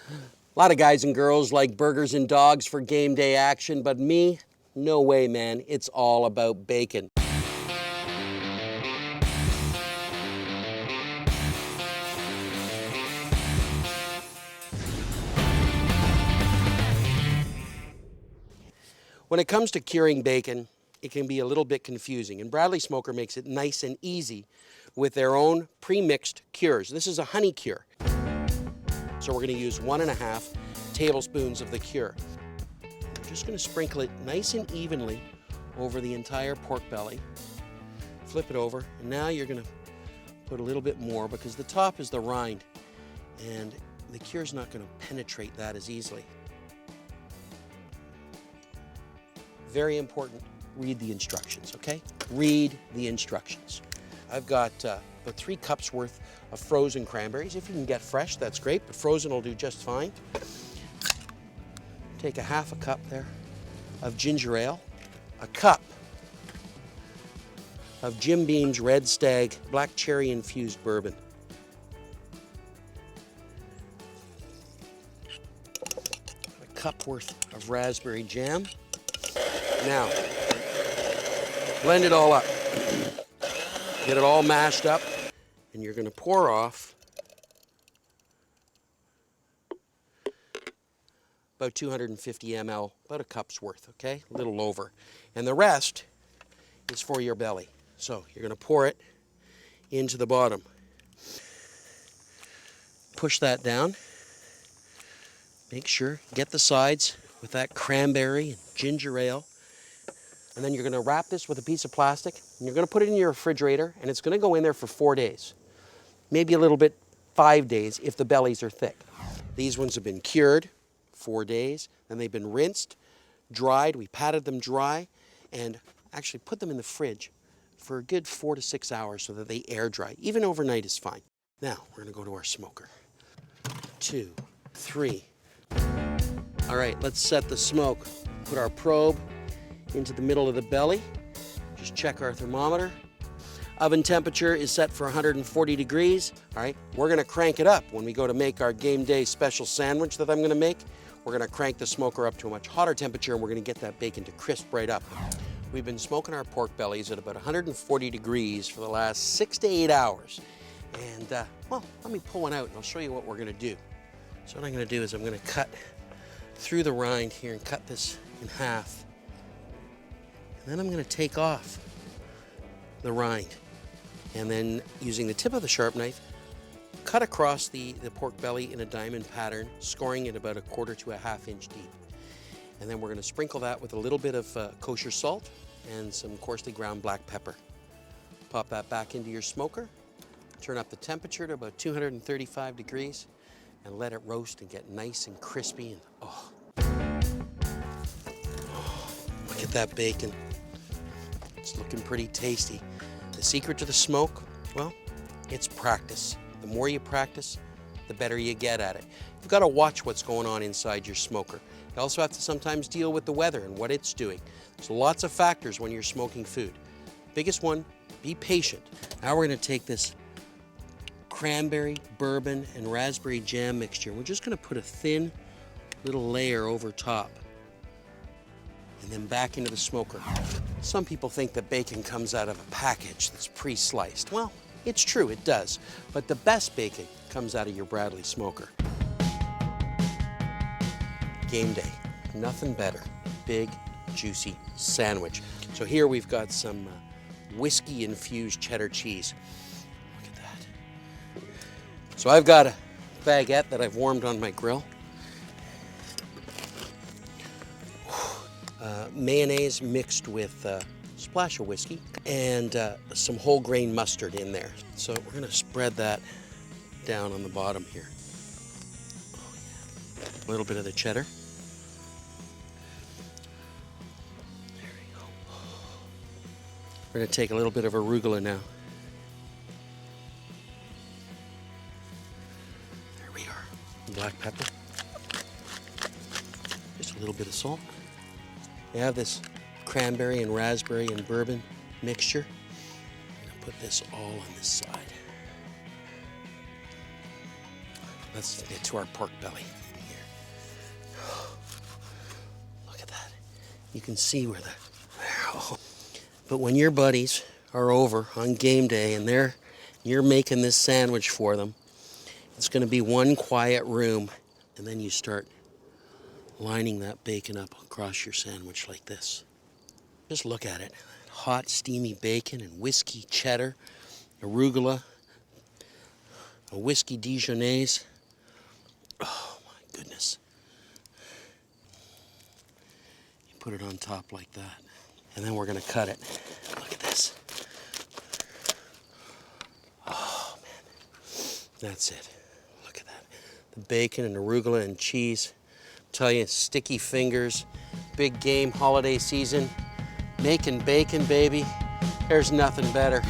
A lot of guys and girls like burgers and dogs for game day action, but me, no way, man. It's all about bacon. When it comes to curing bacon, it can be a little bit confusing, and Bradley Smoker makes it nice and easy with their own pre-mixed cures. This is a honey cure. So we're going to use 1.5 tablespoons of the cure. We're just going to sprinkle it nice and evenly over the entire pork belly. Flip it over, and now you're going to put a little bit more because the top is the rind, and the cure's not going to penetrate that as easily. Very important, read the instructions, okay? Read the instructions. I've got about 3 cups worth of frozen cranberries. If you can get fresh, that's great, but frozen will do just fine. Take a 1/2 cup there of ginger ale, a cup of Jim Beam's Red Stag black cherry infused bourbon. A cup worth of raspberry jam. Now, blend it all up. Get it all mashed up, and you're going to pour off about 250 ml, about a cup's worth, okay? A little over. And the rest is for your belly. So you're going to pour it into the bottom. Push that down. Make sure, get the sides with that cranberry and ginger ale. And then you're going to wrap this with a piece of plastic, and you're going to put it in your refrigerator, and it's going to go in there for 4 days. Maybe a little bit 5 days if the bellies are thick. These ones have been cured 4 days, then they've been rinsed, dried. We patted them dry, and actually put them in the fridge for a good 4 to 6 hours so that they air dry. Even overnight is fine. Now, we're going to go to our smoker. 2, 3. All right, let's set the smoke. Put our probe into the middle of the belly. Just check our thermometer. Oven temperature is set for 140 degrees. All right, we're gonna crank it up when we go to make our game day special sandwich that I'm gonna make. We're gonna crank the smoker up to a much hotter temperature, and we're gonna get that bacon to crisp right up. We've been smoking our pork bellies at about 140 degrees for the last 6 to 8 hours. And well, let me pull one out and I'll show you what we're gonna do. So what I'm gonna do is I'm gonna cut through the rind here and cut this in half. And then I'm going to take off the rind, and then using the tip of the sharp knife, cut across the pork belly in a diamond pattern, scoring it about 1/4 to 1/2 inch deep. And then we're going to sprinkle that with a little bit of kosher salt and some coarsely ground black pepper. Pop that back into your smoker, turn up the temperature to about 235 degrees, and let it roast and get nice and crispy. And look at that bacon. It's looking pretty tasty. The secret to the smoke, well, it's practice. The more you practice, the better you get at it. You've got to watch what's going on inside your smoker. You also have to sometimes deal with the weather and what it's doing. There's lots of factors when you're smoking food. Biggest one, be patient. Now we're going to take this cranberry, bourbon, and raspberry jam mixture. We're just going to put a thin little layer over top, and then back into the smoker. Some people think that bacon comes out of a package that's pre-sliced. Well, it's true, it does. But the best bacon comes out of your Bradley smoker. Game day, nothing better. Big, juicy sandwich. So here we've got some whiskey-infused cheddar cheese. Look at that. So I've got a baguette that I've warmed on my grill. Mayonnaise mixed with a splash of whiskey and some whole grain mustard in there. So we're going to spread that down on the bottom here. Oh, yeah. A little bit of the cheddar. There we go. We're going to take a little bit of arugula now. There we are. Black pepper. Just a little bit of salt. You have this cranberry and raspberry and bourbon mixture. I'm going to put this all on this side. Let's get to our pork belly. You can see where the... But when your buddies are over on game day and you're making this sandwich for them, it's going to be one quiet room, and then you start lining that bacon up across your sandwich like this. Just look at it. Hot, steamy bacon and whiskey cheddar, arugula, a whiskey Dijonnaise. Oh my goodness. You put it on top like that. And then we're going to cut it. Look at this. Oh man. That's it. Look at that. The bacon and arugula and cheese. Tell you, sticky fingers, big game, holiday season. Making bacon, baby. There's nothing better.